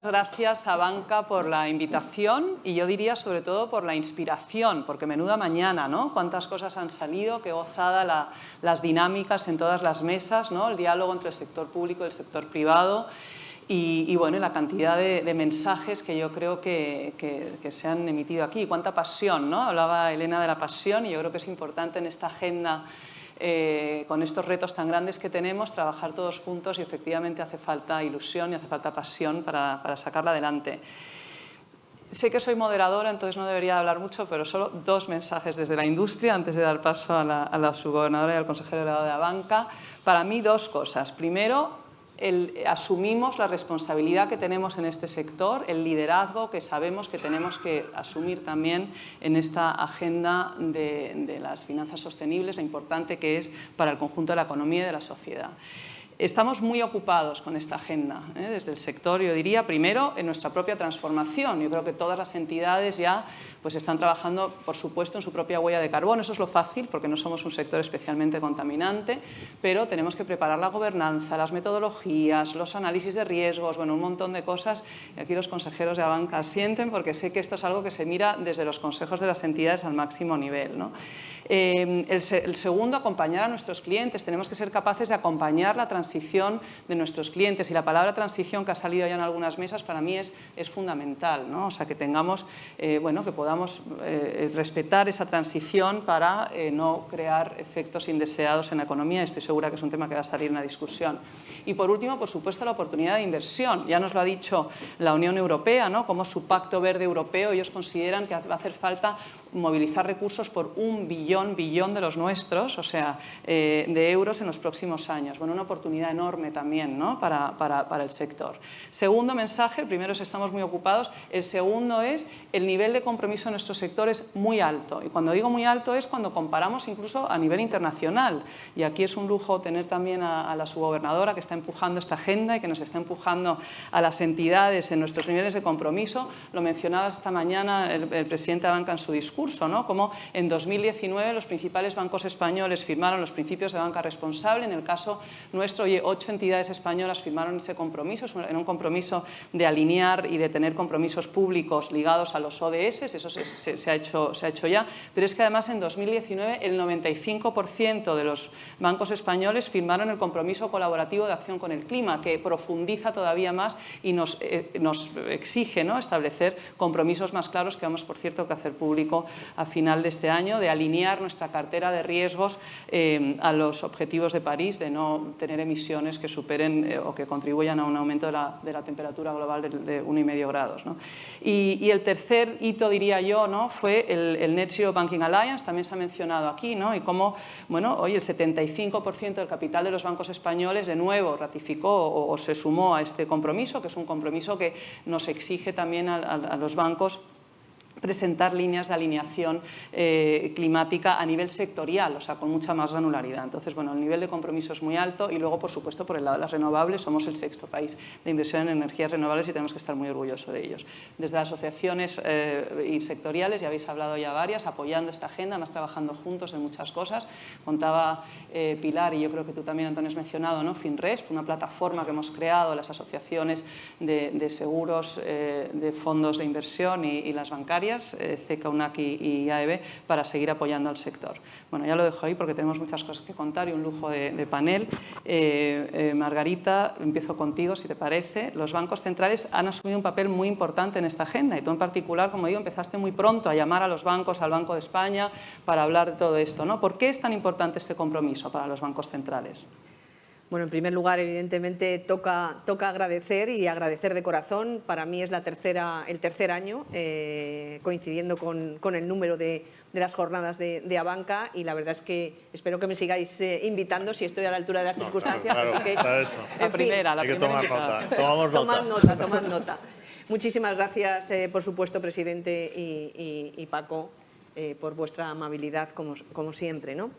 Gracias a Banca por la invitación y yo diría sobre todo por la inspiración, porque menuda mañana, ¿no? Cuántas cosas han salido, qué gozada las dinámicas en todas las mesas, ¿no? El diálogo entre el sector público y el sector privado y bueno, la cantidad de mensajes que yo creo que se han emitido aquí. Cuánta pasión, ¿no? Hablaba Elena de la pasión y yo creo que es importante en esta agenda con estos retos tan grandes que tenemos, trabajar todos juntos y efectivamente hace falta ilusión y hace falta pasión para sacarla adelante. Sé que soy moderadora, entonces no debería hablar mucho, pero solo dos mensajes desde la industria antes de dar paso a la subgobernadora y al consejero delegado de la Banca. Para mí, dos cosas. Primero, asumimos la responsabilidad que tenemos en este sector, el liderazgo que sabemos que tenemos que asumir también en esta agenda de las finanzas sostenibles, lo importante que es para el conjunto de la economía y de la sociedad. Estamos muy ocupados con esta agenda, desde el sector, yo diría, primero en nuestra propia transformación. Yo creo que todas las entidades ya pues, están trabajando, por supuesto, en su propia huella de carbono. Eso es lo fácil, porque no somos un sector especialmente contaminante, pero tenemos que preparar la gobernanza, las metodologías, los análisis de riesgos, bueno, un montón de cosas. Y aquí los consejeros de la Banca asienten, porque sé que esto es algo que se mira desde los consejos de las entidades al máximo nivel, ¿no? El segundo, acompañar a nuestros clientes. Tenemos que ser capaces de acompañar la transición de nuestros clientes y la palabra transición que ha salido ya en algunas mesas para mí es fundamental, ¿no? O sea, que tengamos, bueno, que podamos respetar esa transición para no crear efectos indeseados en la economía. Estoy segura que es un tema que va a salir en la discusión. Y por último, por supuesto, la oportunidad de inversión. Ya nos lo ha dicho la Unión Europea, ¿no? Como su Pacto Verde Europeo, ellos consideran que va a hacer falta movilizar recursos por 1 billón de los nuestros, o sea, de euros en los próximos años. Bueno, una oportunidad enorme también, ¿no? para el sector. Segundo mensaje, el primero es estamos muy ocupados, el segundo es el nivel de compromiso de nuestro sector es muy alto. Y cuando digo muy alto es cuando comparamos incluso a nivel internacional. Y aquí es un lujo tener también a la subgobernadora que está empujando esta agenda y que nos está empujando a las entidades en nuestros niveles de compromiso. Lo mencionaba esta mañana el presidente de Banca en su discurso, ¿no? Como en 2019 los principales bancos españoles firmaron los principios de banca responsable. En el caso nuestro, 8 entidades españolas firmaron ese compromiso. Era un compromiso de alinear y de tener compromisos públicos ligados a los ODS. Eso se ha hecho ya. Pero es que además en 2019 el 95% de los bancos españoles firmaron el compromiso colaborativo de acción con el clima, que profundiza todavía más y nos exige, ¿no? Establecer compromisos más claros que vamos, por cierto, que hacer público a final de este año, de alinear nuestra cartera de riesgos a los objetivos de París, de no tener emisiones que superen o que contribuyan a un aumento de la temperatura global de 1,5 grados, ¿no? Y el tercer hito, diría yo, ¿no? Fue el Net Zero Banking Alliance, también se ha mencionado aquí, ¿no? Y cómo, bueno, hoy el 75% del capital de los bancos españoles de nuevo ratificó o se sumó a este compromiso, que es un compromiso que nos exige también a los bancos presentar líneas de alineación climática a nivel sectorial, o sea, con mucha más granularidad. Entonces, bueno, el nivel de compromiso es muy alto y luego, por supuesto, por el lado de las renovables, somos el 6º país de inversión en energías renovables y tenemos que estar muy orgullosos de ellos. Desde las asociaciones y sectoriales, ya habéis hablado ya varias, apoyando esta agenda, además trabajando juntos en muchas cosas. Contaba Pilar, y yo creo que tú también, Antonio, has mencionado, ¿no? FinResp, una plataforma que hemos creado, las asociaciones de seguros, de fondos de inversión y las bancarias, CECA, UNAC y AEB, para seguir apoyando al sector. Bueno, ya lo dejo ahí porque tenemos muchas cosas que contar y un lujo de panel. Margarita, empiezo contigo, si te parece. Los bancos centrales han asumido un papel muy importante en esta agenda y tú en particular, como digo, empezaste muy pronto a llamar a los bancos, al Banco de España, para hablar de todo esto, ¿no? ¿Por qué es tan importante este compromiso para los bancos centrales? Bueno, en primer lugar, evidentemente, toca agradecer y agradecer de corazón. Para mí es el tercer año coincidiendo con el número de las jornadas de Abanca y la verdad es que espero que me sigáis invitando si estoy a la altura de las circunstancias. Claro, así que, está hecho. La primera Hay que tomar nota. Tomamos nota. Tomad nota. Muchísimas gracias, por supuesto, presidente y Paco, por vuestra amabilidad, como siempre, ¿no?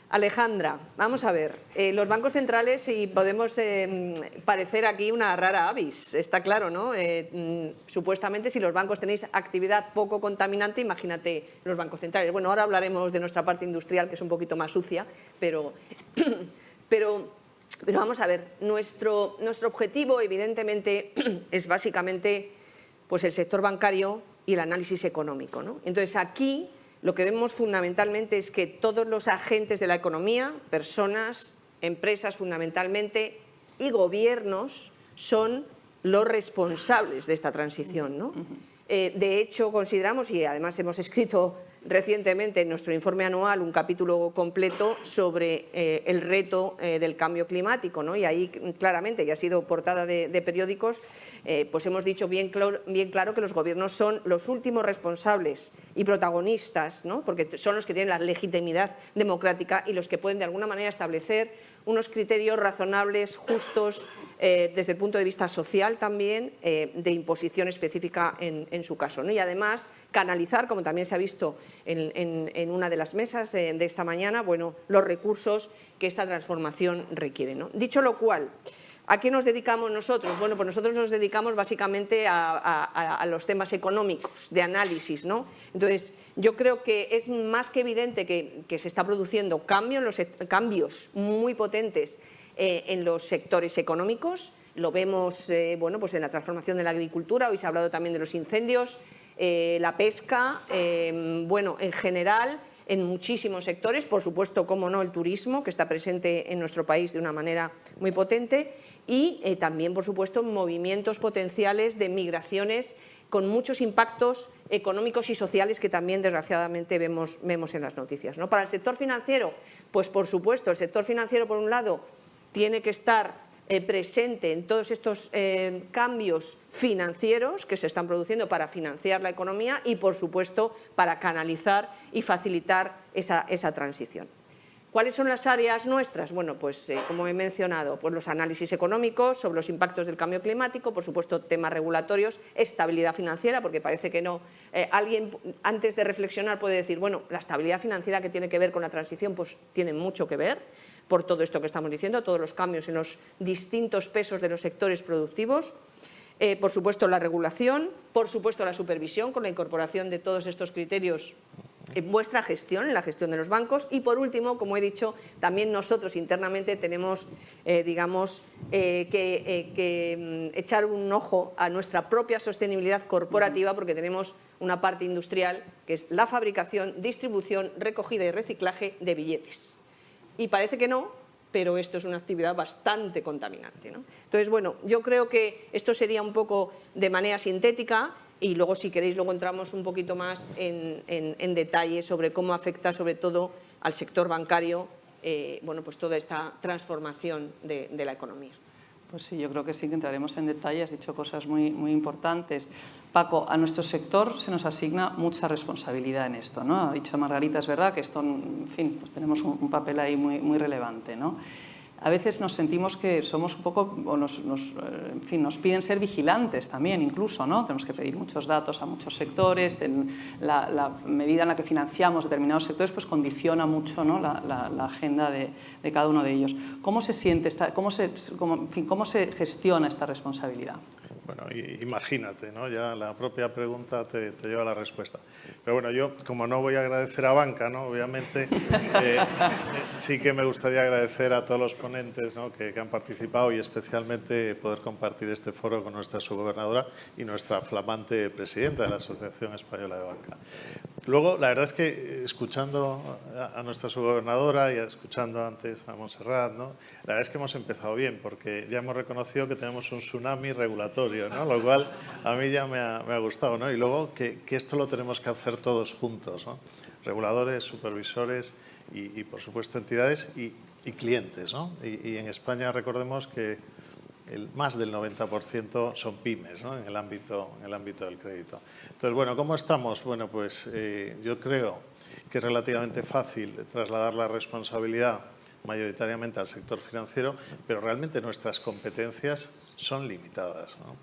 Alejandra, vamos a ver, los bancos centrales, y podemos parecer aquí una rara avis, está claro, ¿no? Supuestamente, si los bancos tenéis actividad poco contaminante, imagínate los bancos centrales. Bueno, ahora hablaremos de nuestra parte industrial, que es un poquito más sucia, pero Pero vamos a ver, nuestro objetivo evidentemente es básicamente pues, el sector bancario y el análisis económico, ¿no? Entonces aquí lo que vemos fundamentalmente es que todos los agentes de la economía, personas, empresas fundamentalmente y gobiernos son los responsables de esta transición, ¿no? De hecho, consideramos, y además hemos escrito recientemente en nuestro informe anual un capítulo completo sobre el reto del cambio climático, ¿no? Y ahí claramente, y ha sido portada de periódicos, pues hemos dicho bien claro que los gobiernos son los últimos responsables y protagonistas, ¿no? Porque son los que tienen la legitimidad democrática y los que pueden de alguna manera establecer unos criterios razonables, justos, desde el punto de vista social también, de imposición específica en su caso, ¿no? Y además canalizar, como también se ha visto en una de las mesas de esta mañana, bueno, los recursos que esta transformación requiere, ¿no? Dicho lo cual, ¿a qué nos dedicamos nosotros? Bueno, pues nosotros nos dedicamos básicamente a los temas económicos, de análisis, ¿no? Entonces, yo creo que es más que evidente que se está produciendo cambios muy potentes en los sectores económicos. Lo vemos bueno, pues en la transformación de la agricultura, hoy se ha hablado también de los incendios, la pesca, bueno, en general, en muchísimos sectores, por supuesto, cómo no, el turismo, que está presente en nuestro país de una manera muy potente, y también, por supuesto, movimientos potenciales de migraciones con muchos impactos económicos y sociales que también, desgraciadamente, vemos en las noticias, ¿no? Para el sector financiero, pues por supuesto, el sector financiero, por un lado, tiene que estar presente en todos estos cambios financieros que se están produciendo para financiar la economía y, por supuesto, para canalizar y facilitar esa transición. ¿Cuáles son las áreas nuestras? Bueno, pues como he mencionado, pues los análisis económicos sobre los impactos del cambio climático, por supuesto temas regulatorios, estabilidad financiera, porque parece que no. Alguien antes de reflexionar puede decir, bueno, la estabilidad financiera que tiene que ver con la transición, pues tiene mucho que ver por todo esto que estamos diciendo, todos los cambios en los distintos pesos de los sectores productivos. Por supuesto la regulación, por supuesto la supervisión con la incorporación de todos estos criterios en vuestra gestión, en la gestión de los bancos, y por último, como he dicho, también nosotros internamente tenemos digamos, que echar un ojo a nuestra propia sostenibilidad corporativa, porque tenemos una parte industrial que es la fabricación, distribución, recogida y reciclaje de billetes. Y parece que no, pero esto es una actividad bastante contaminante, ¿no? Entonces, bueno, yo creo que esto sería un poco de manera sintética y luego, si queréis, luego entramos un poquito más en detalle sobre cómo afecta sobre todo al sector bancario, bueno, pues toda esta transformación de la economía. Pues sí, yo creo que sí que entraremos en detalle, has dicho cosas muy importantes. Paco, a nuestro sector se nos asigna mucha responsabilidad en esto, ¿no? Ha dicho Margarita, es verdad que esto, en fin, pues tenemos un papel ahí muy relevante, ¿no? A veces nos sentimos que somos un poco, o en fin, nos piden ser vigilantes también incluso, ¿no? Tenemos que pedir muchos datos a muchos sectores, la medida en la que financiamos determinados sectores pues condiciona mucho, ¿no? la agenda de cada uno de ellos. ¿Cómo se siente, cómo se gestiona esta responsabilidad? Bueno, imagínate, ¿no? Ya la propia pregunta te lleva a la respuesta. Pero bueno, yo, como no voy a agradecer a banca, ¿no? Obviamente, sí que me gustaría agradecer a todos los ponentes, ¿no? que han participado y especialmente poder compartir este foro con nuestra subgobernadora y nuestra flamante presidenta de la Asociación Española de Banca. Luego, la verdad es que escuchando a nuestra subgobernadora y escuchando antes a Montserrat, ¿no? La verdad es que hemos empezado bien porque ya hemos reconocido que tenemos un tsunami regulatorio, ¿no? Lo cual a mí ya me ha gustado, ¿no? Y luego que esto lo tenemos que hacer todos juntos, ¿no? Reguladores, supervisores y por supuesto entidades y clientes, ¿no? Y en España recordemos que más del 90% son pymes, ¿no? en el ámbito del crédito. Entonces, bueno, ¿cómo estamos? Bueno, pues yo creo que es relativamente fácil trasladar la responsabilidad mayoritariamente al sector financiero, pero realmente nuestras competencias son limitadas, ¿no?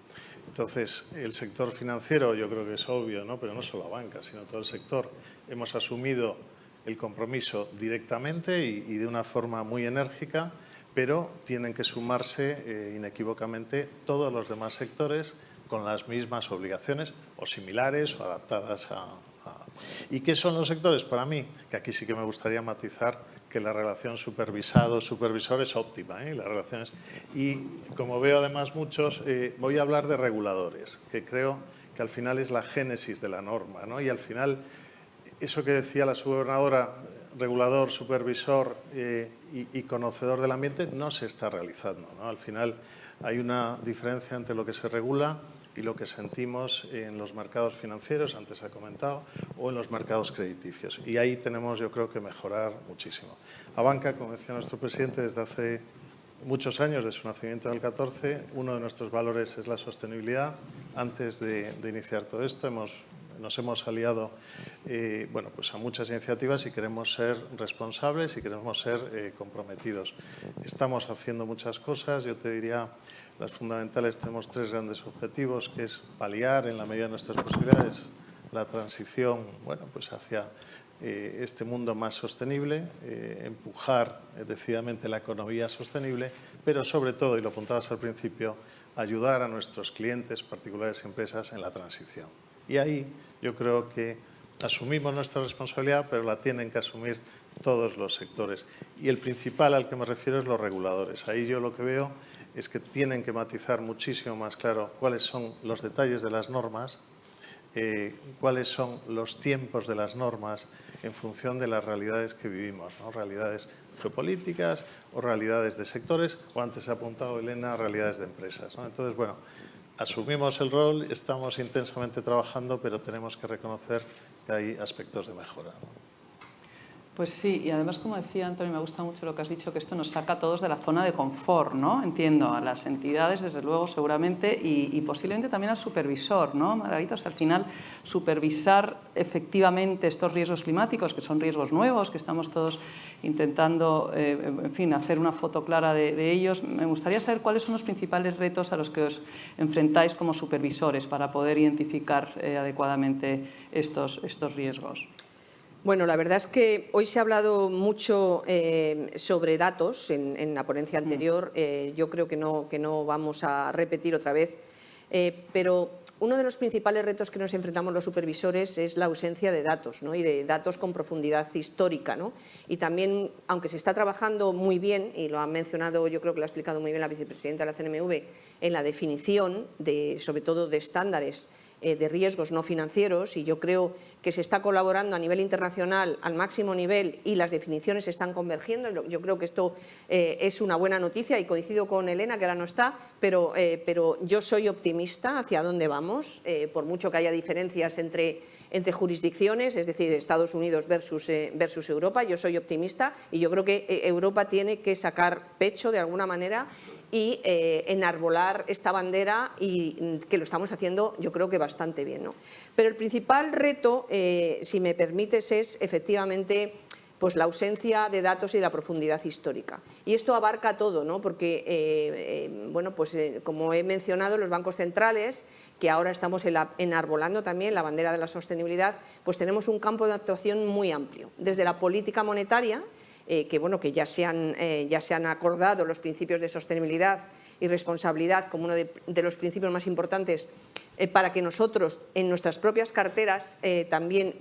Entonces, el sector financiero yo creo que es obvio, ¿no? Pero no solo la banca, sino todo el sector. Hemos asumido el compromiso directamente y de una forma muy enérgica, pero tienen que sumarse inequívocamente todos los demás sectores con las mismas obligaciones o similares o adaptadas ¿Y qué son los sectores? Para mí, que aquí sí que me gustaría matizar que la relación supervisado-supervisor es óptima. Y como veo además muchos, voy a hablar de reguladores, que creo que al final es la génesis de la norma, ¿no? Y al final, eso que decía la subgobernadora, regulador, supervisor y conocedor del ambiente, no se está realizando, ¿no? Al final hay una diferencia entre lo que se regula y lo que sentimos en los mercados financieros, antes se ha comentado, o en los mercados crediticios. Y ahí tenemos, yo creo, que mejorar muchísimo. Abanca, como decía nuestro presidente, desde hace muchos años, de su nacimiento en el 14, uno de nuestros valores es la sostenibilidad. Antes de iniciar todo esto, nos hemos aliado bueno, pues a muchas iniciativas y queremos ser responsables y queremos ser comprometidos. Estamos haciendo muchas cosas, yo te diría, las fundamentales, tenemos 3 grandes objetivos, que es paliar en la medida de nuestras posibilidades la transición, bueno, pues hacia este mundo más sostenible, empujar decididamente la economía sostenible, pero sobre todo, y lo apuntabas al principio, ayudar a nuestros clientes, particulares y empresas en la transición. Y ahí yo creo que asumimos nuestra responsabilidad, pero la tienen que asumir todos los sectores. Y el principal al que me refiero es los reguladores. Ahí yo lo que veo es que tienen que matizar muchísimo más claro cuáles son los detalles de las normas, cuáles son los tiempos de las normas en función de las realidades que vivimos, ¿no? Realidades geopolíticas o realidades de sectores, o antes ha apuntado Elena, realidades de empresas, ¿no? Entonces, bueno, asumimos el rol, estamos intensamente trabajando, pero tenemos que reconocer que hay aspectos de mejora, ¿no? Pues sí, y además, como decía Antonio, me gusta mucho lo que has dicho, que esto nos saca a todos de la zona de confort, ¿no? Entiendo, a las entidades, desde luego, seguramente, y posiblemente también al supervisor, ¿no, Margarita? O sea, al final, supervisar efectivamente estos riesgos climáticos, que son riesgos nuevos, que estamos todos intentando, en fin, hacer una foto clara de ellos. Me gustaría saber cuáles son los principales retos a los que os enfrentáis como supervisores para poder identificar adecuadamente estos riesgos. Bueno, la verdad es que hoy se ha hablado mucho sobre datos en la ponencia anterior. Yo creo que no vamos a repetir otra vez, pero uno de los principales retos que nos enfrentamos los supervisores es la ausencia de datos, ¿no? Y de datos con profundidad histórica, ¿no? Y también, aunque se está trabajando muy bien, y lo ha mencionado, yo creo que lo ha explicado muy bien la vicepresidenta de la CNMV, en la definición, sobre todo de estándares de riesgos no financieros, y yo creo que se está colaborando a nivel internacional al máximo nivel y las definiciones están convergiendo. Yo creo que esto es una buena noticia y coincido con Elena, que ahora no está, pero yo soy optimista hacia dónde vamos, por mucho que haya diferencias entre jurisdicciones, es decir, Estados Unidos versus Europa. Yo soy optimista y yo creo que Europa tiene que sacar pecho de alguna manera y enarbolar esta bandera, y que lo estamos haciendo yo creo que bastante bien, ¿no? Pero el principal reto, si me permites, es efectivamente pues la ausencia de datos y la profundidad histórica. Y esto abarca todo, ¿no? Porque, bueno, pues como he mencionado, los bancos centrales, que ahora estamos enarbolando también la bandera de la sostenibilidad, pues tenemos un campo de actuación muy amplio, desde la política monetaria, que ya se han acordado los principios de sostenibilidad y responsabilidad como uno de los principios más importantes para que nosotros en nuestras propias carteras también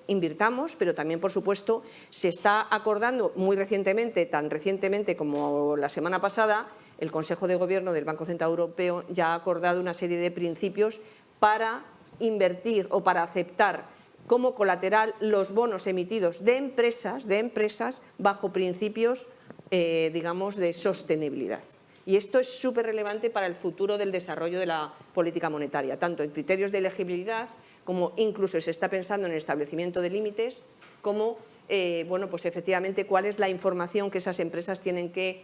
invirtamos, pero también, por supuesto, se está acordando muy recientemente, tan recientemente como la semana pasada, el Consejo de Gobierno del Banco Central Europeo ya ha acordado una serie de principios para invertir o para aceptar como colateral los bonos emitidos de empresas bajo principios, digamos, de sostenibilidad. Y esto es súper relevante para el futuro del desarrollo de la política monetaria, tanto en criterios de elegibilidad como incluso se está pensando en el establecimiento de límites, como, bueno, pues efectivamente cuál es la información que esas empresas tienen que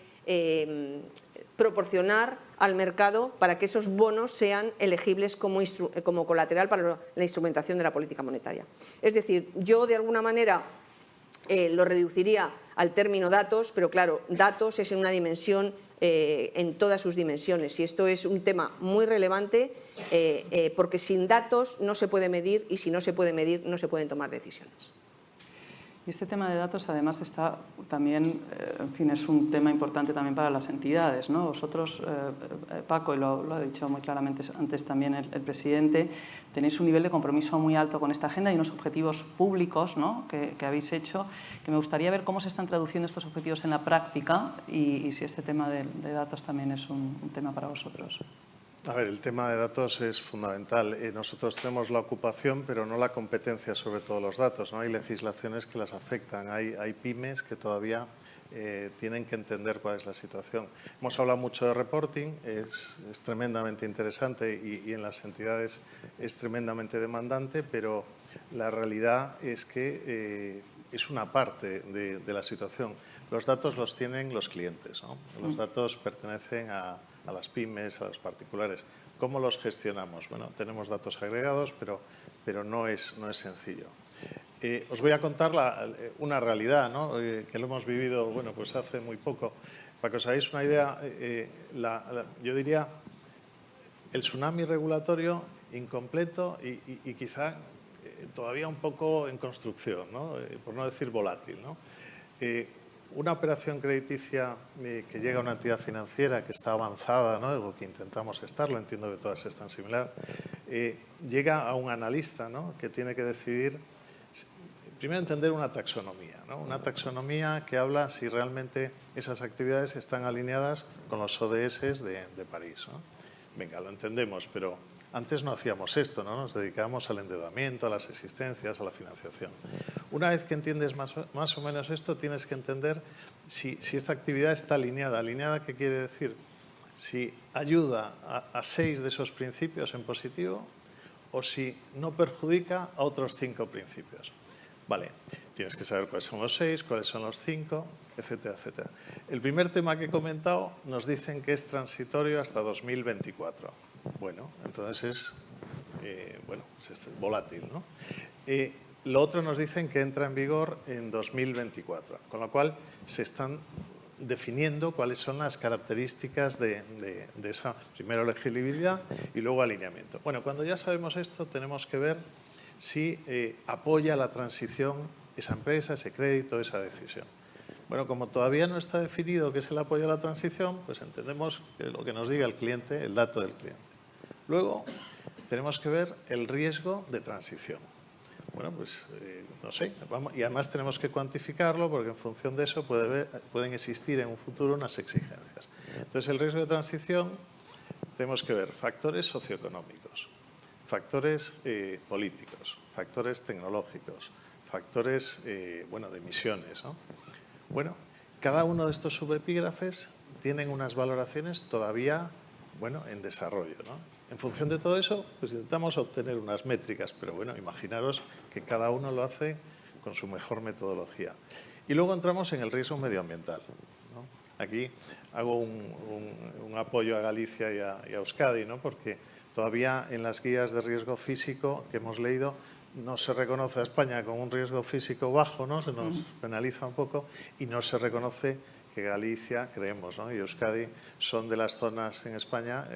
proporcionar al mercado para que esos bonos sean elegibles como colateral para la instrumentación de la política monetaria. Es decir, yo de alguna manera lo reduciría al término datos, pero claro, datos es en una dimensión, en todas sus dimensiones, y esto es un tema muy relevante porque sin datos no se puede medir, y si no se puede medir no se pueden tomar decisiones. Y este tema de datos, además, está también, en fin, es un tema importante también para las entidades, ¿no? Vosotros, Paco, y lo ha dicho muy claramente antes también el presidente, tenéis un nivel de compromiso muy alto con esta agenda y unos objetivos públicos, ¿no?, que habéis hecho, que me gustaría ver cómo se están traduciendo estos objetivos en la práctica y si este tema de datos también es un tema para vosotros. A ver, el tema de datos es fundamental. Nosotros tenemos la ocupación, pero no la competencia sobre todos los datos, ¿no? Hay legislaciones que las afectan, hay pymes que todavía tienen que entender cuál es la situación. Hemos hablado mucho de reporting, es tremendamente interesante y en las entidades es tremendamente demandante, pero la realidad es que es una parte de la situación. Los datos los tienen los clientes, ¿no? Los datos pertenecen a las pymes, a los particulares. ¿Cómo los gestionamos? Bueno, tenemos datos agregados, pero no es sencillo. Os voy a contar una realidad, ¿no?, que lo hemos vivido, bueno, pues hace muy poco. Para que os hagáis una idea, yo diría el tsunami regulatorio incompleto y quizá todavía un poco en construcción, ¿no?, por no decir volátil, ¿no? Una operación crediticia que llega a una entidad financiera que está avanzada, ¿no?, o que intentamos estarlo, entiendo que todas están similar, llega a un analista, ¿no?, que tiene que decidir, primero entender una taxonomía, ¿no?, una taxonomía que habla si realmente esas actividades están alineadas con los ODS de París, ¿no? Venga, lo entendemos, pero antes no hacíamos esto, ¿no? Nos dedicábamos al endeudamiento, a las existencias, a la financiación. Una vez que entiendes más o menos esto, tienes que entender si esta actividad está alineada. ¿Alineada qué quiere decir? Si ayuda a 6 de esos principios en positivo o si no perjudica a otros 5 principios. Vale, tienes que saber cuáles son los 6, cuáles son los 5, etcétera, etcétera. El primer tema que he comentado nos dicen que es transitorio hasta 2024. Bueno, entonces es volátil, ¿no? Lo otro nos dicen que entra en vigor en 2024, con lo cual se están definiendo cuáles son las características de esa, primero, legibilidad y luego alineamiento. Bueno, cuando ya sabemos esto, tenemos que ver si apoya la transición esa empresa, ese crédito, esa decisión. Bueno, como todavía no está definido qué es el apoyo a la transición, pues entendemos que lo que nos diga el cliente, el dato del cliente. Luego, tenemos que ver el riesgo de transición. Bueno, pues no sé, y además tenemos que cuantificarlo porque en función de eso pueden existir en un futuro unas exigencias. Entonces, el riesgo de transición tenemos que ver factores socioeconómicos, factores políticos, factores tecnológicos, factores de emisiones, ¿no? Bueno, cada uno de estos subepígrafes tienen unas valoraciones todavía en desarrollo, ¿no? En función de todo eso, pues intentamos obtener unas métricas, pero bueno, imaginaros que cada uno lo hace con su mejor metodología. Y luego entramos en el riesgo medioambiental, ¿no? Aquí hago un apoyo a Galicia y a Euskadi, ¿no? Porque todavía en las guías de riesgo físico que hemos leído no se reconoce a España como un riesgo físico bajo, ¿no? Se nos penaliza un poco y no se reconoce que Galicia, creemos, ¿no?, y Euskadi son de las zonas en España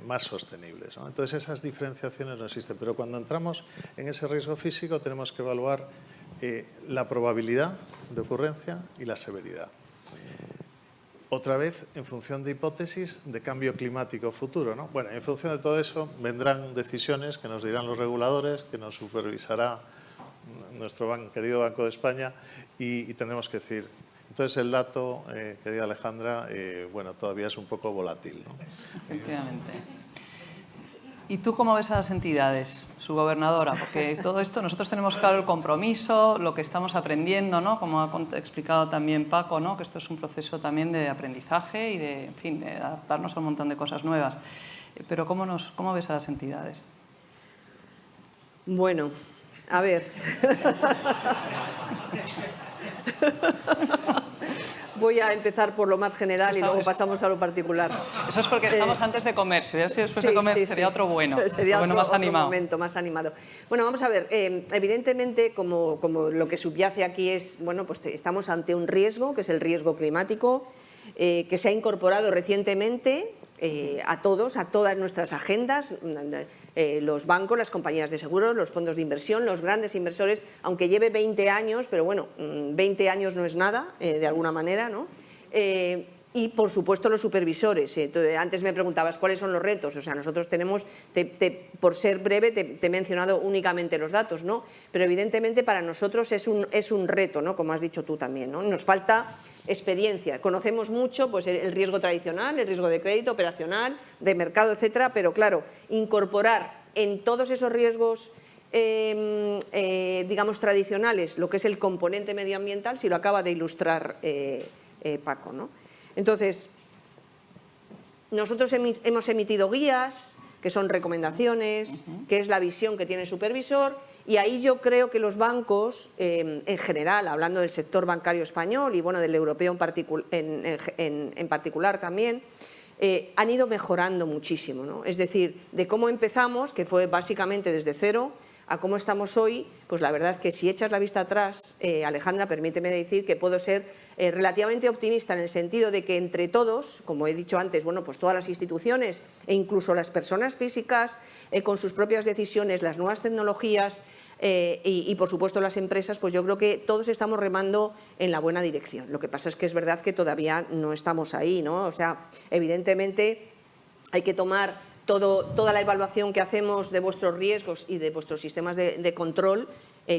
más sostenibles, ¿no? Entonces, esas diferenciaciones no existen. Pero cuando entramos en ese riesgo físico tenemos que evaluar la probabilidad de ocurrencia y la severidad. Otra vez, en función de hipótesis de cambio climático futuro, ¿no? Bueno, en función de todo eso vendrán decisiones que nos dirán los reguladores, que nos supervisará nuestro querido Banco de España y tendremos que decir. Entonces, el dato, querida Alejandra, todavía es un poco volátil, ¿no? Efectivamente. ¿Y tú cómo ves a las entidades, su gobernadora? Porque todo esto, nosotros tenemos claro el compromiso, lo que estamos aprendiendo, ¿no? Como ha explicado también Paco, ¿no?, que esto es un proceso también de aprendizaje y de, en fin, de adaptarnos a un montón de cosas nuevas. Pero ¿cómo ves a las entidades? Bueno, a ver. Voy a empezar por lo más general y luego pasamos a lo particular. Eso es porque estamos antes de comer. Si hubiera sido después de comer, sería otro bueno. Sería otro más animado. Momento más animado. Bueno, vamos a ver. Evidentemente, como lo que subyace aquí es, pues estamos ante un riesgo, que es el riesgo climático, que se ha incorporado recientemente a todos, a todas nuestras agendas, los bancos, las compañías de seguros, los fondos de inversión, los grandes inversores, aunque lleve 20 años, pero bueno, 20 años no es nada, de alguna manera, ¿no? Y, por supuesto, los supervisores. Antes me preguntabas cuáles son los retos. O sea, nosotros tenemos, por ser breve, te he mencionado únicamente los datos, ¿no? Pero, evidentemente, para nosotros es un reto, ¿no? Como has dicho tú también, ¿no? Nos falta experiencia. Conocemos mucho pues, el riesgo tradicional, el riesgo de crédito, operacional, de mercado, etcétera, pero, claro, incorporar en todos esos riesgos digamos, tradicionales, lo que es el componente medioambiental, si lo acaba de ilustrar Paco, ¿no? Entonces, nosotros hemos emitido guías, que son recomendaciones, que es la visión que tiene el supervisor, y ahí yo creo que los bancos, en general, hablando del sector bancario español y bueno, del europeo en particular también, han ido mejorando muchísimo, ¿no? Es decir, de cómo empezamos, que fue básicamente desde cero, a cómo estamos hoy, pues la verdad que si echas la vista atrás, Alejandra, permíteme decir que puedo ser relativamente optimista en el sentido de que entre todos, como he dicho antes, bueno, pues todas las instituciones e incluso las personas físicas con sus propias decisiones, las nuevas tecnologías y por supuesto las empresas, pues yo creo que todos estamos remando en la buena dirección. Lo que pasa es que es verdad que todavía no estamos ahí, ¿no? O sea, evidentemente hay que tomar toda la evaluación que hacemos de vuestros riesgos y de vuestros sistemas de control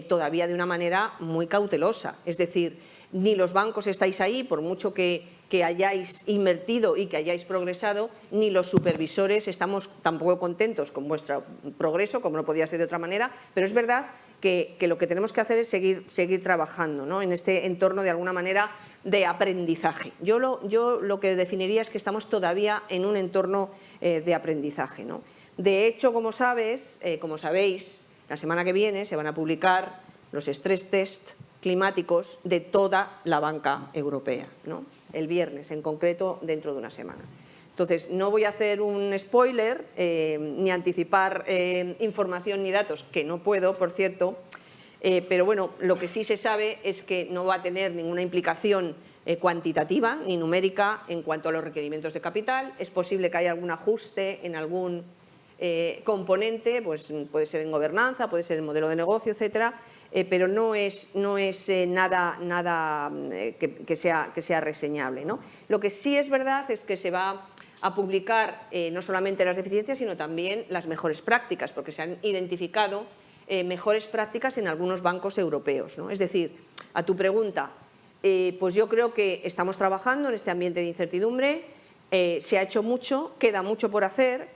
todavía de una manera muy cautelosa. Es decir, ni los bancos estáis ahí, por mucho que hayáis invertido y que hayáis progresado, ni los supervisores estamos tampoco contentos con vuestro progreso, como no podía ser de otra manera, pero es verdad que lo que tenemos que hacer es seguir trabajando, ¿no? En este entorno de alguna manera de aprendizaje. Yo lo que definiría es que estamos todavía en un entorno de aprendizaje, ¿no? De hecho, como sabéis, la semana que viene se van a publicar los stress test climáticos de toda la banca europea, ¿no? El viernes, en concreto, dentro de una semana. Entonces, no voy a hacer un spoiler ni anticipar información ni datos, que no puedo, por cierto, pero bueno, lo que sí se sabe es que no va a tener ninguna implicación cuantitativa ni numérica en cuanto a los requerimientos de capital. Es posible que haya algún ajuste en algún componente, pues puede ser en gobernanza, puede ser en modelo de negocio, etcétera, pero no es nada que sea reseñable, ¿no? Lo que sí es verdad es que se va a publicar no solamente las deficiencias, sino también las mejores prácticas, porque se han identificado mejores prácticas en algunos bancos europeos, ¿no? Es decir, a tu pregunta, pues yo creo que estamos trabajando en este ambiente de incertidumbre, se ha hecho mucho, queda mucho por hacer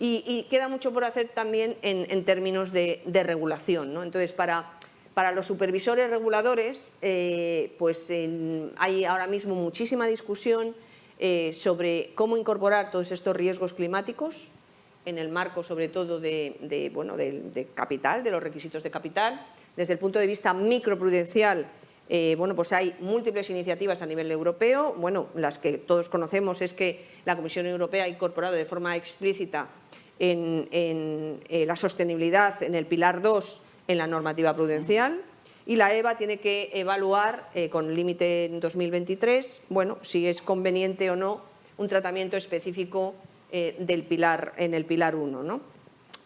y queda mucho por hacer también en términos de regulación, ¿no? Entonces, para los supervisores reguladores, pues hay ahora mismo muchísima discusión sobre cómo incorporar todos estos riesgos climáticos en el marco, sobre todo, de capital, de los requisitos de capital. Desde el punto de vista microprudencial, bueno, pues hay múltiples iniciativas a nivel europeo. Bueno, las que todos conocemos es que la Comisión Europea ha incorporado de forma explícita en la sostenibilidad en el pilar 2 en la normativa prudencial, y la EBA tiene que evaluar con límite en 2023, bueno, si es conveniente o no un tratamiento específico en el pilar 1, ¿no?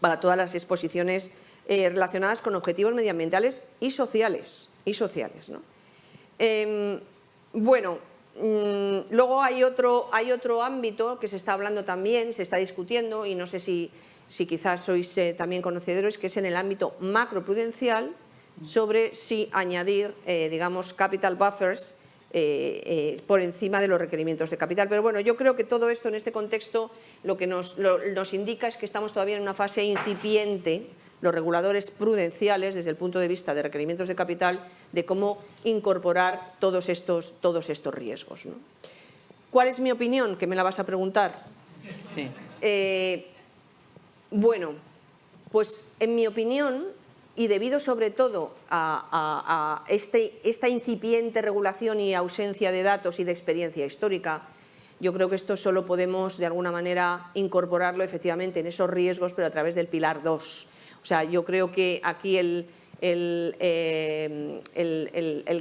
Para todas las exposiciones relacionadas con objetivos medioambientales y sociales, ¿no? Bueno, luego hay otro ámbito que se está hablando también, se está discutiendo, y no sé si quizás sois también conocedores, que es en el ámbito macroprudencial, sobre si añadir, digamos, capital buffers por encima de los requerimientos de capital. Pero bueno, yo creo que todo esto en este contexto lo que nos indica es que estamos todavía en una fase incipiente, los reguladores prudenciales, desde el punto de vista de requerimientos de capital, de cómo incorporar todos estos riesgos, ¿no? ¿Cuál es mi opinión? Que me la vas a preguntar. Sí. Bueno, pues en mi opinión, y debido sobre todo a esta incipiente regulación y ausencia de datos y de experiencia histórica, yo creo que esto solo podemos de alguna manera incorporarlo efectivamente en esos riesgos, pero a través del pilar 2. O sea, yo creo que aquí el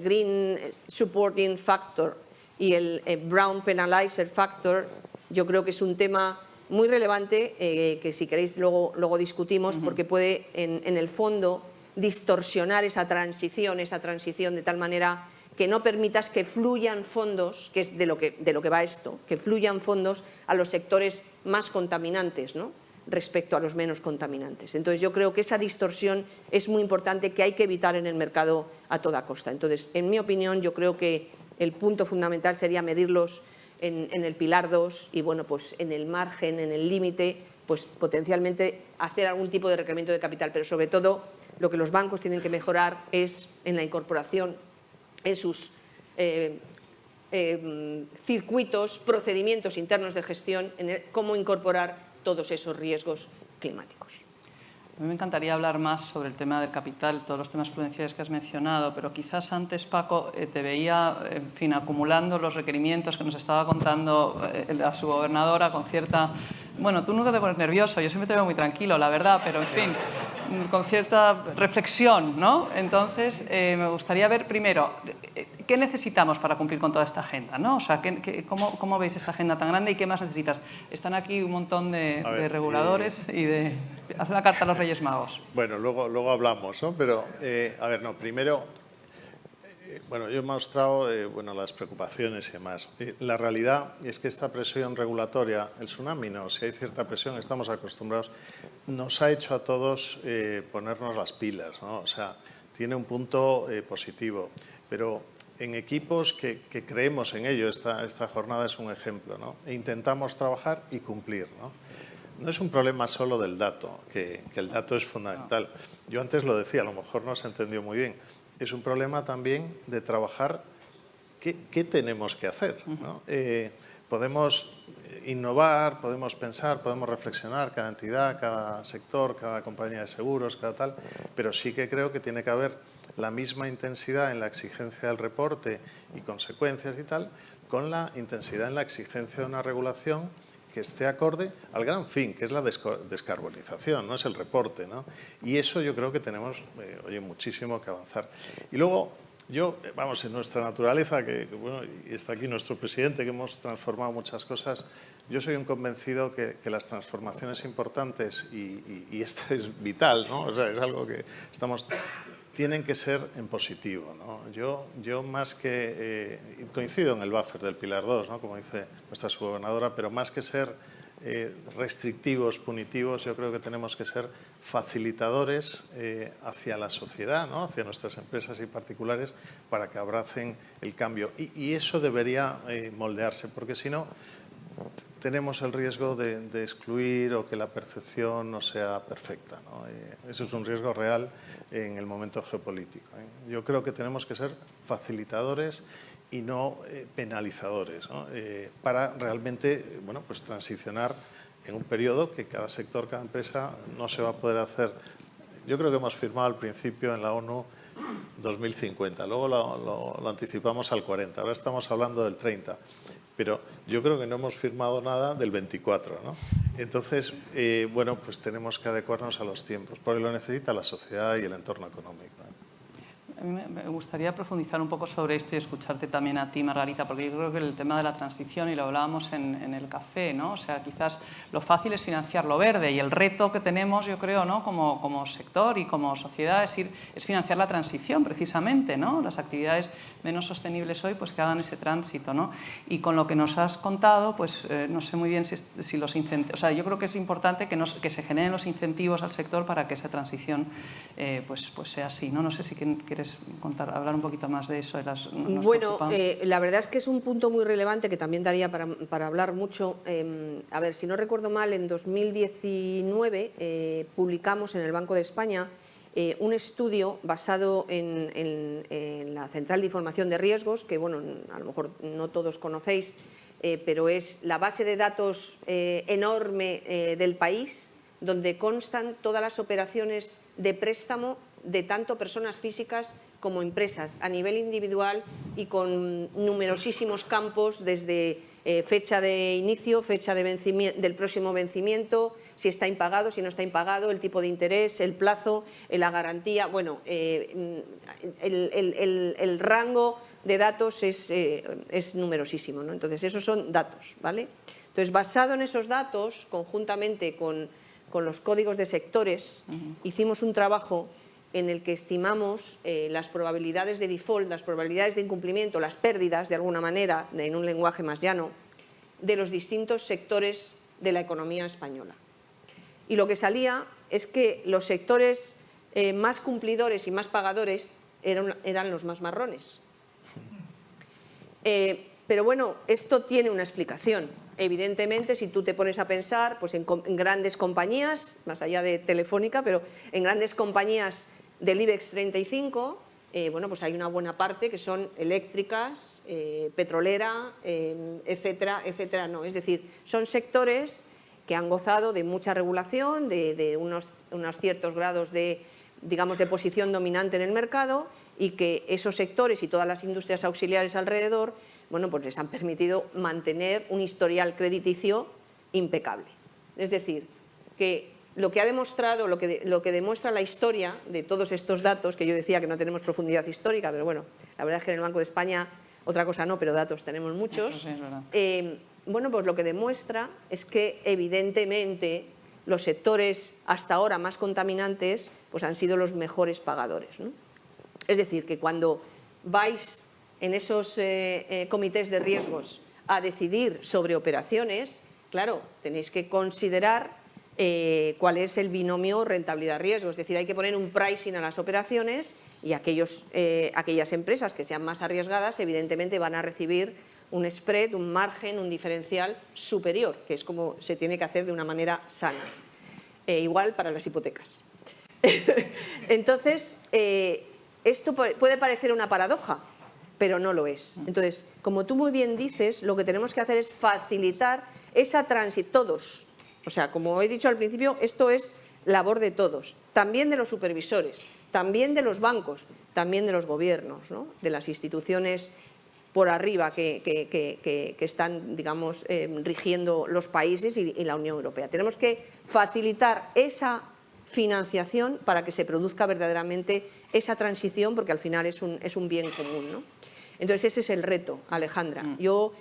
Green Supporting Factor y el Brown Penalizer Factor, Yo creo que es un tema muy relevante que si queréis luego discutimos, porque puede en el fondo distorsionar esa transición de tal manera que no permitas que fluyan fondos, que es de lo que va esto, que fluyan fondos a los sectores más contaminantes, ¿no?, respecto a los menos contaminantes. Entonces yo creo que esa distorsión es muy importante, que hay que evitar en el mercado a toda costa. Entonces, en mi opinión, yo creo que el punto fundamental sería medirlos en el pilar 2 y, bueno, pues en el margen, en el límite, pues potencialmente hacer algún tipo de requerimiento de capital, pero sobre todo lo que los bancos tienen que mejorar es en la incorporación en sus circuitos, procedimientos internos de gestión, cómo incorporar todos esos riesgos climáticos. A mí me encantaría hablar más sobre el tema del capital, todos los temas prudenciales que has mencionado, pero quizás antes, Paco, te veía, en fin, acumulando los requerimientos que nos estaba contando la subgobernadora con cierta... Bueno, tú nunca te pones nervioso, yo siempre te veo muy tranquilo, la verdad, pero en fin, con cierta reflexión, ¿no? Entonces, me gustaría ver primero, ¿qué necesitamos para cumplir con toda esta agenda, ¿no? O sea, ¿cómo veis esta agenda tan grande y qué más necesitas? Están aquí un montón de reguladores y de... Haz la carta a los Reyes Magos. Bueno, luego hablamos, ¿no? Pero, a ver, no, primero, bueno, yo he mostrado bueno, las preocupaciones y demás. La realidad es que esta presión regulatoria, el tsunami no, si hay cierta presión, estamos acostumbrados, nos ha hecho a todos ponernos las pilas, ¿no? O sea, tiene un punto positivo, pero en equipos que creemos en ello, esta jornada es un ejemplo, ¿no? E intentamos trabajar y cumplir, ¿no? No es un problema solo del dato, que el dato es fundamental. Yo antes lo decía, a lo mejor no se entendió muy bien. Es un problema también de trabajar qué tenemos que hacer, ¿no? Podemos innovar, podemos pensar, podemos reflexionar cada entidad, cada sector, cada compañía de seguros, cada tal, pero sí que creo que tiene que haber la misma intensidad en la exigencia del reporte y consecuencias y tal, con la intensidad en la exigencia de una regulación que esté acorde al gran fin, que es la descarbonización, no es el reporte, ¿no? Y eso yo creo que tenemos, oye, muchísimo que avanzar. Y luego, vamos, en nuestra naturaleza, que bueno, y está aquí nuestro presidente, que hemos transformado muchas cosas, yo soy un convencido que las transformaciones importantes, y esto es vital, ¿no? O sea, es algo que tienen que ser en positivo, ¿no? Yo más que... coincido en el buffer del Pilar 2, ¿no?, como dice nuestra subgobernadora, pero más que ser restrictivos, punitivos, yo creo que tenemos que ser facilitadores hacia la sociedad, ¿no?, hacia nuestras empresas y particulares, para que abracen el cambio. Y eso debería moldearse, porque si no, tenemos el riesgo de excluir o que la percepción no sea perfecta, ¿no? Eso es un riesgo real en el momento geopolítico, ¿eh? Yo creo que tenemos que ser facilitadores y no penalizadores, ¿no? Para realmente, bueno, pues transicionar en un periodo que cada sector, cada empresa no se va a poder hacer. Yo creo que hemos firmado al principio en la ONU 2050, luego lo anticipamos al 40, ahora estamos hablando del 30. Pero yo creo que no hemos firmado nada del 24, ¿no? Entonces, bueno, pues tenemos que adecuarnos a los tiempos, porque lo necesita la sociedad y el entorno económico, ¿eh? A mí me gustaría profundizar un poco sobre esto y escucharte también a ti, Margarita, porque yo creo que el tema de la transición, y lo hablábamos en el café, ¿no? O sea, quizás lo fácil es financiar lo verde, y el reto que tenemos, yo creo, ¿no?, como sector y como sociedad es financiar la transición, precisamente, ¿no? Las actividades menos sostenibles hoy, pues que hagan ese tránsito, ¿no? Y con lo que nos has contado, pues no sé muy bien si los incentivos... O sea, yo creo que es importante que se generen los incentivos al sector para que esa transición pues sea así, ¿no? No sé si quieres hablar un poquito más de eso. Bueno, la verdad es que es un punto muy relevante que también daría para hablar mucho. A ver, si no recuerdo mal, en 2019 publicamos en el Banco de España un estudio basado en la Central de Información de Riesgos, que bueno, a lo mejor no todos conocéis, pero es la base de datos enorme del país, donde constan todas las operaciones de préstamo de tanto personas físicas como empresas, a nivel individual y con numerosísimos campos, desde fecha de inicio, fecha de del próximo vencimiento, si está impagado, si no está impagado, el tipo de interés, el plazo, la garantía. Bueno, el rango de datos es numerosísimo, ¿no? Entonces, esos son datos, ¿vale? Entonces, basado en esos datos, conjuntamente con los códigos de sectores, hicimos un trabajo en el que estimamos las probabilidades de default, las probabilidades de incumplimiento, las pérdidas, de alguna manera, en un lenguaje más llano, de los distintos sectores de la economía española. Y lo que salía es que los sectores más cumplidores y más pagadores eran los más marrones. Pero bueno, esto tiene una explicación. Evidentemente, si tú te pones a pensar pues en grandes compañías, más allá de Telefónica, pero en grandes compañías del IBEX 35, bueno, pues hay una buena parte que son eléctricas, petrolera, etcétera, etcétera. No, es decir, son sectores que han gozado de mucha regulación, de unos ciertos grados de, digamos, de posición dominante en el mercado, y que esos sectores y todas las industrias auxiliares alrededor, bueno, pues les han permitido mantener un historial crediticio impecable. Es decir, que lo que ha demostrado, lo que demuestra la historia de todos estos datos, que yo decía que no tenemos profundidad histórica, pero bueno, la verdad es que en el Banco de España, otra cosa no, pero datos tenemos muchos. Bueno, pues lo que demuestra es que evidentemente los sectores hasta ahora más contaminantes pues han sido los mejores pagadores, ¿no? Es decir, que cuando vais en esos comités de riesgos a decidir sobre operaciones, claro, tenéis que considerar cuál es el binomio rentabilidad-riesgo. Es decir, hay que poner un pricing a las operaciones y aquellas empresas que sean más arriesgadas, evidentemente van a recibir un spread, un margen, un diferencial superior, que es como se tiene que hacer de una manera sana. Igual para las hipotecas. Entonces, esto puede parecer una paradoja, pero no lo es. Entonces, como tú muy bien dices, lo que tenemos que hacer es facilitar esa transición, todos. O sea, como he dicho al principio, esto es labor de todos, también de los supervisores, también de los bancos, también de los gobiernos, ¿no? De las instituciones por arriba que están, digamos, rigiendo los países y la Unión Europea. Tenemos que facilitar esa financiación para que se produzca verdaderamente esa transición, porque al final es un bien común, ¿no? Entonces, ese es el reto, Alejandra. Yo,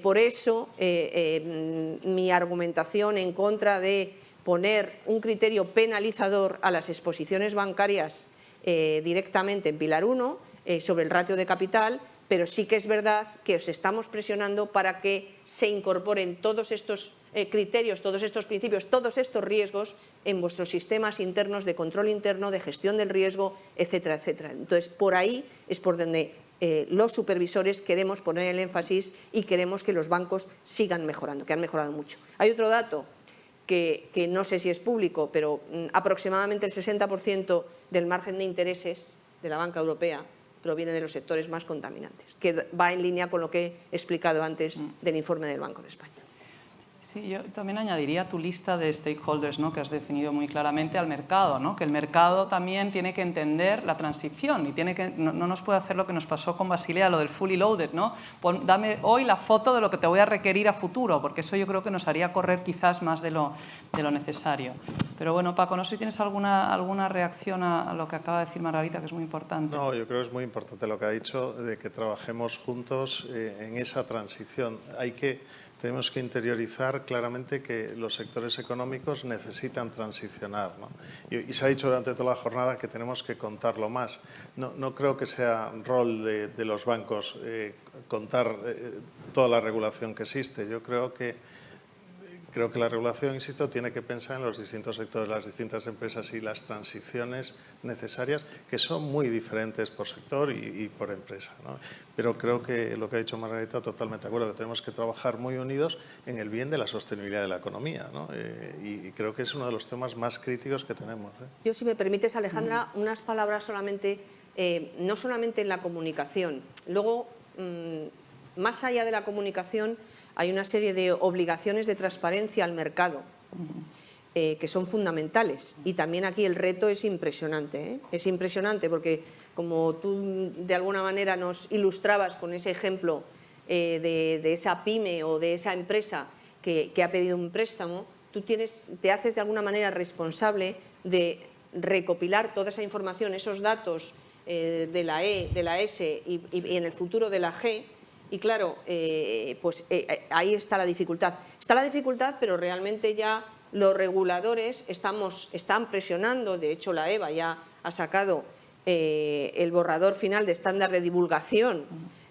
por eso, mi argumentación en contra de poner un criterio penalizador a las exposiciones bancarias directamente en Pilar 1 sobre el ratio de capital, pero sí que es verdad que os estamos presionando para que se incorporen todos estos criterios, todos estos principios, todos estos riesgos en vuestros sistemas internos de control interno, de gestión del riesgo, etcétera, etcétera. Entonces, por ahí es por donde los supervisores queremos poner el énfasis y queremos que los bancos sigan mejorando, que han mejorado mucho. Hay otro dato que no sé si es público, pero aproximadamente el 60% del margen de intereses de la banca europea proviene de los sectores más contaminantes, que va en línea con lo que he explicado antes del informe del Banco de España. Sí, yo también añadiría tu lista de stakeholders, ¿no?, que has definido muy claramente al mercado, ¿no?, que el mercado también tiene que entender la transición y no nos puede hacer lo que nos pasó con Basilea, lo del fully loaded, ¿no? Dame hoy la foto de lo que te voy a requerir a futuro, porque eso yo creo que nos haría correr quizás más de lo necesario. Pero bueno, Paco, no sé si tienes alguna reacción a lo que acaba de decir Margarita, que es muy importante. No, yo creo que es muy importante lo que ha dicho, de que trabajemos juntos en esa transición. Tenemos que interiorizar claramente que los sectores económicos necesitan transicionar, ¿no? Y se ha dicho durante toda la jornada que tenemos que contarlo más. No creo que sea rol de los bancos contar toda la regulación que existe. Yo creo que la regulación, insisto, tiene que pensar en los distintos sectores, las distintas empresas y las transiciones necesarias, que son muy diferentes por sector y por empresa, ¿no? Pero creo que lo que ha dicho Margarita, totalmente de acuerdo, que tenemos que trabajar muy unidos en el bien de la sostenibilidad de la economía, ¿no? Y creo que es uno de los temas más críticos que tenemos, ¿eh? Yo, si me permites, Alejandra, unas palabras solamente, no solamente en la comunicación. Luego, más allá de la comunicación, hay una serie de obligaciones de transparencia al mercado que son fundamentales. Y también aquí el reto es impresionante, ¿eh? Es impresionante porque, como tú de alguna manera nos ilustrabas con ese ejemplo de esa pyme o de esa empresa que ha pedido un préstamo, tú te haces de alguna manera responsable de recopilar toda esa información, esos datos de la E, de la S y en el futuro de la G. Y claro, pues ahí está la dificultad. Está la dificultad, pero realmente ya los reguladores están presionando. De hecho, la EBA ya ha sacado el borrador final de estándar de divulgación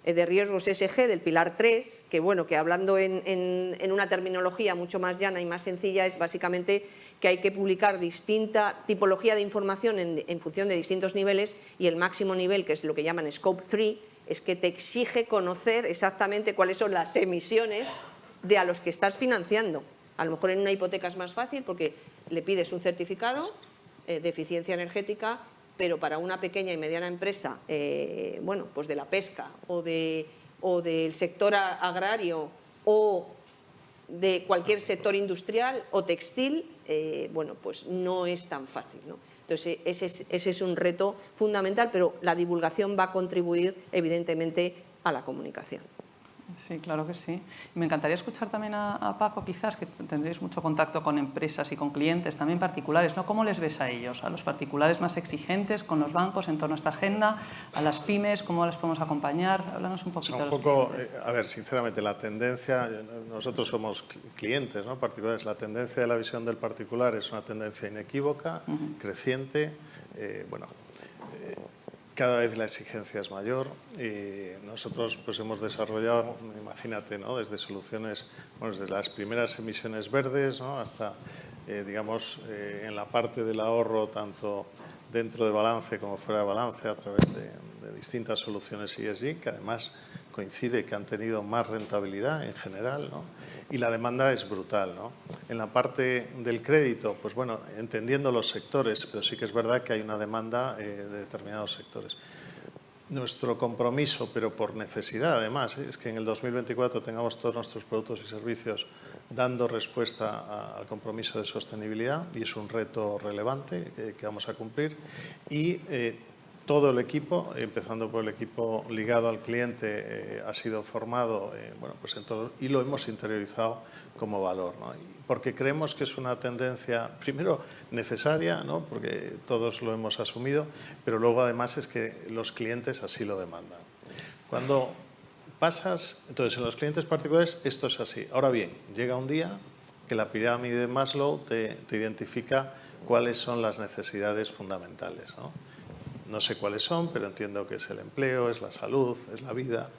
de riesgos ESG del Pilar 3, que bueno, que hablando en una terminología mucho más llana y más sencilla, es básicamente que hay que publicar distinta tipología de información en función de distintos niveles, y el máximo nivel, que es lo que llaman Scope 3, es que te exige conocer exactamente cuáles son las emisiones de a los que estás financiando. A lo mejor en una hipoteca es más fácil porque le pides un certificado de eficiencia energética, pero para una pequeña y mediana empresa, bueno, pues de la pesca o del sector agrario o de cualquier sector industrial o textil, bueno, pues no es tan fácil, ¿no? Entonces, ese es un reto fundamental, pero la divulgación va a contribuir, evidentemente, a la comunicación. Sí, claro que sí. Me encantaría escuchar también a Paco, quizás, que tendréis mucho contacto con empresas y con clientes, también particulares, ¿no? ¿Cómo les ves a ellos? A los particulares más exigentes, con los bancos en torno a esta agenda, a las pymes, ¿cómo las podemos acompañar? Háblanos un poquito de los clientes. A ver, sinceramente, la tendencia, nosotros somos clientes, ¿no?, particulares, la tendencia de la visión del particular es una tendencia inequívoca, creciente, bueno, cada vez la exigencia es mayor y nosotros pues hemos desarrollado, imagínate, ¿no?, desde soluciones, bueno, desde las primeras emisiones verdes, ¿no?, hasta, digamos, en la parte del ahorro, tanto dentro de balance como fuera de balance, a través de distintas soluciones ESG, que además coincide que han tenido más rentabilidad en general, ¿no?, y la demanda es brutal, ¿no? En la parte del crédito, pues bueno, entendiendo los sectores, pero sí que es verdad que hay una demanda de determinados sectores. Nuestro compromiso, pero por necesidad además, es que en el 2024 tengamos todos nuestros productos y servicios dando respuesta al compromiso de sostenibilidad, y es un reto relevante que vamos a cumplir. Y todo el equipo, empezando por el equipo ligado al cliente, ha sido formado, bueno, pues en todo, y lo hemos interiorizado como valor, ¿no? Porque creemos que es una tendencia, primero, necesaria, ¿no?, porque todos lo hemos asumido, pero luego además es que los clientes así lo demandan. Cuando pasas, entonces en los clientes particulares esto es así. Ahora bien, llega un día que la pirámide de Maslow te identifica cuáles son las necesidades fundamentales, ¿no? No sé cuáles son, pero entiendo que es el empleo, es la salud, es la vida,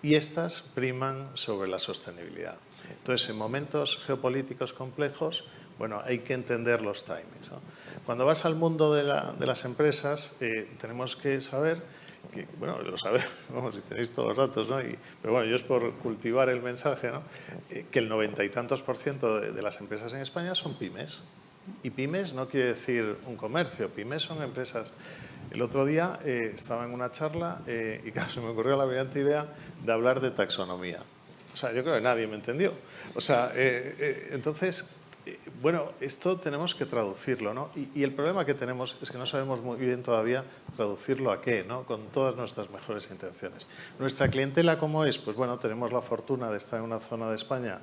y estas priman sobre la sostenibilidad. Entonces, en momentos geopolíticos complejos, bueno, hay que entender los timings, ¿no? Cuando vas al mundo de las empresas, tenemos que saber que, bueno, lo sabemos, vamos, si tenéis todos los datos, ¿no? Pero bueno, yo es por cultivar el mensaje, ¿no?, que el 90 y tantos % de las empresas en España son pymes. Y pymes no quiere decir un comercio, pymes son empresas. El otro día estaba en una charla y claro, se me ocurrió la brillante idea de hablar de taxonomía. O sea, yo creo que nadie me entendió. O sea, entonces, bueno, esto tenemos que traducirlo, ¿no? Y el problema que tenemos es que no sabemos muy bien todavía traducirlo a qué, ¿no?, con todas nuestras mejores intenciones. Nuestra clientela, ¿cómo es? Pues bueno, tenemos la fortuna de estar en una zona de España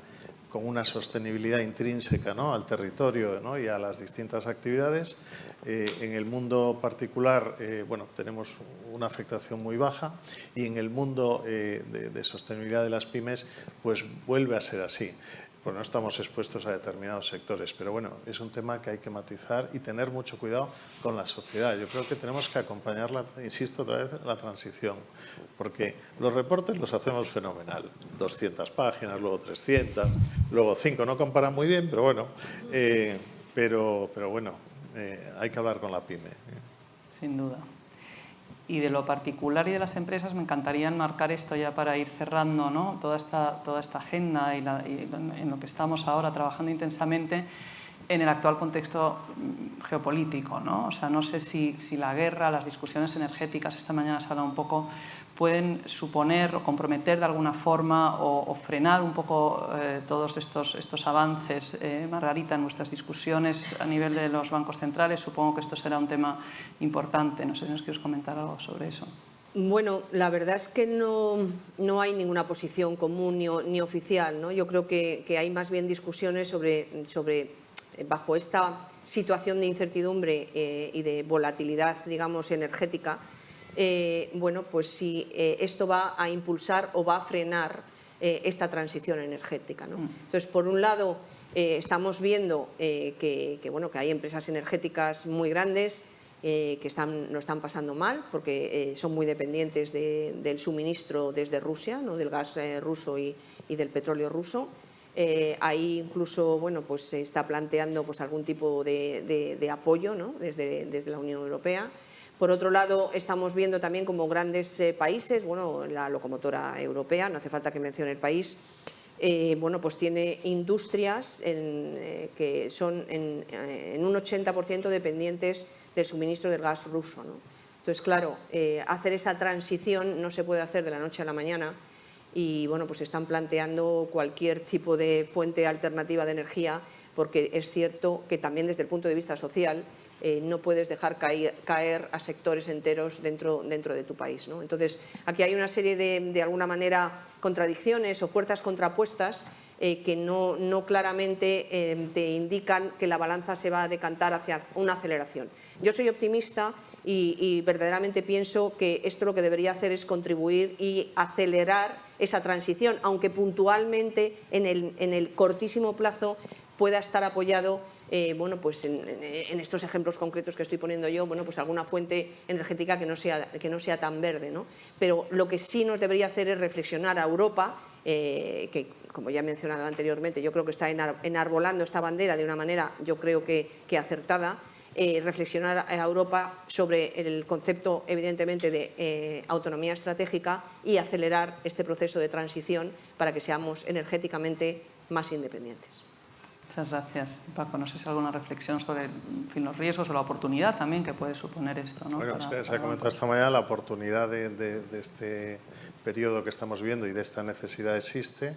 con una sostenibilidad intrínseca, ¿no?, al territorio, ¿no?, y a las distintas actividades. En el mundo particular, bueno, tenemos una afectación muy baja, y en el mundo de sostenibilidad de las pymes, pues vuelve a ser así. Pues no estamos expuestos a determinados sectores, pero bueno, es un tema que hay que matizar y tener mucho cuidado con la sociedad. Yo creo que tenemos que acompañarla, insisto otra vez, la transición, porque los reportes los hacemos fenomenal, 200 páginas, luego 300, luego 5, no comparan muy bien, pero bueno, pero bueno, hay que hablar con la pyme. Sin duda. Y de lo particular y de las empresas, me encantaría enmarcar esto ya para ir cerrando, ¿no?, toda esta agenda y en lo que estamos ahora trabajando intensamente en el actual contexto geopolítico, ¿no? O sea, no sé si la guerra, las discusiones energéticas, esta mañana se ha hablado un poco, pueden suponer o comprometer de alguna forma o frenar un poco todos estos avances. Margarita, en nuestras discusiones a nivel de los bancos centrales, supongo que esto será un tema importante. No sé si nos quieres comentar algo sobre eso. Bueno, la verdad es que no hay ninguna posición común ni oficial, ¿no? Yo creo que hay más bien discusiones sobre bajo esta situación de incertidumbre y de volatilidad, digamos, energética, bueno, pues si esto va a impulsar o va a frenar esta transición energética, ¿no? Entonces, por un lado, estamos viendo que hay empresas energéticas muy grandes que lo están pasando mal porque son muy dependientes del suministro desde Rusia, ¿no? Del gas ruso y del petróleo ruso. Ahí incluso se está planteando algún tipo de apoyo, ¿no? desde la Unión Europea. Por otro lado, estamos viendo también como grandes países, la locomotora europea, no hace falta que mencione el país, tiene industrias que son en un 80% dependientes del suministro del gas ruso, ¿no? Entonces, claro, hacer esa transición no se puede hacer de la noche a la mañana y están planteando cualquier tipo de fuente alternativa de energía porque es cierto que también desde el punto de vista social no puedes dejar caer a sectores enteros dentro de tu país, ¿no? Entonces, aquí hay una serie de alguna manera, contradicciones o fuerzas contrapuestas que no claramente te indican que la balanza se va a decantar hacia una aceleración. Yo soy optimista y verdaderamente pienso que esto lo que debería hacer es contribuir y acelerar esa transición, aunque puntualmente en el cortísimo plazo pueda estar apoyado en estos ejemplos concretos que estoy poniendo yo, alguna fuente energética que no sea tan verde, ¿no? Pero lo que sí nos debería hacer es reflexionar a Europa, que como ya he mencionado anteriormente, yo creo que está enarbolando esta bandera de una manera, yo creo que acertada, reflexionar a Europa sobre el concepto, evidentemente, de autonomía estratégica y acelerar este proceso de transición para que seamos energéticamente más independientes. Muchas gracias, Paco. No sé si alguna reflexión sobre los riesgos o la oportunidad también que puede suponer esto, ¿no? Bueno, se ha comentado esta mañana, la oportunidad de este periodo que estamos viviendo y de esta necesidad existe.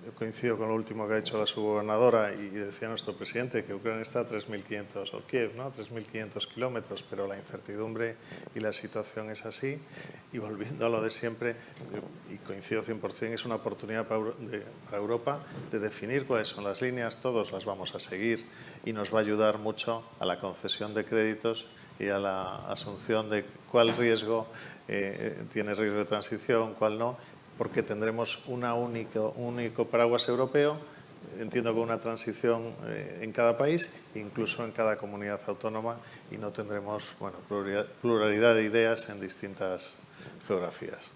Yo coincido con lo último que ha dicho la subgobernadora y decía nuestro presidente que Ucrania está a 3.500, o Kiev, ¿no? 3.500 kilómetros, pero la incertidumbre y la situación es así. Y volviendo a lo de siempre, y coincido 100%, es una oportunidad para Europa de definir cuáles son las líneas, todos las vamos a seguir y nos va a ayudar mucho a la concesión de créditos y a la asunción de cuál riesgo tiene riesgo de transición, cuál no, porque tendremos un único paraguas europeo, entiendo que una transición en cada país, incluso en cada comunidad autónoma, y no tendremos pluralidad de ideas en distintas geografías.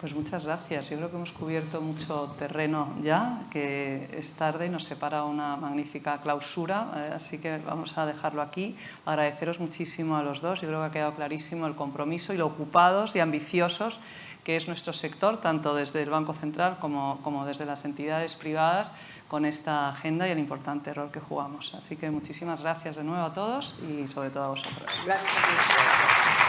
Pues muchas gracias. Yo creo que hemos cubierto mucho terreno ya, que es tarde y nos separa una magnífica clausura, así que vamos a dejarlo aquí. Agradeceros muchísimo a los dos. Yo creo que ha quedado clarísimo el compromiso y lo ocupados y ambiciosos que es nuestro sector, tanto desde el Banco Central como desde las entidades privadas, con esta agenda y el importante rol que jugamos. Así que muchísimas gracias de nuevo a todos y sobre todo a vosotros. Gracias.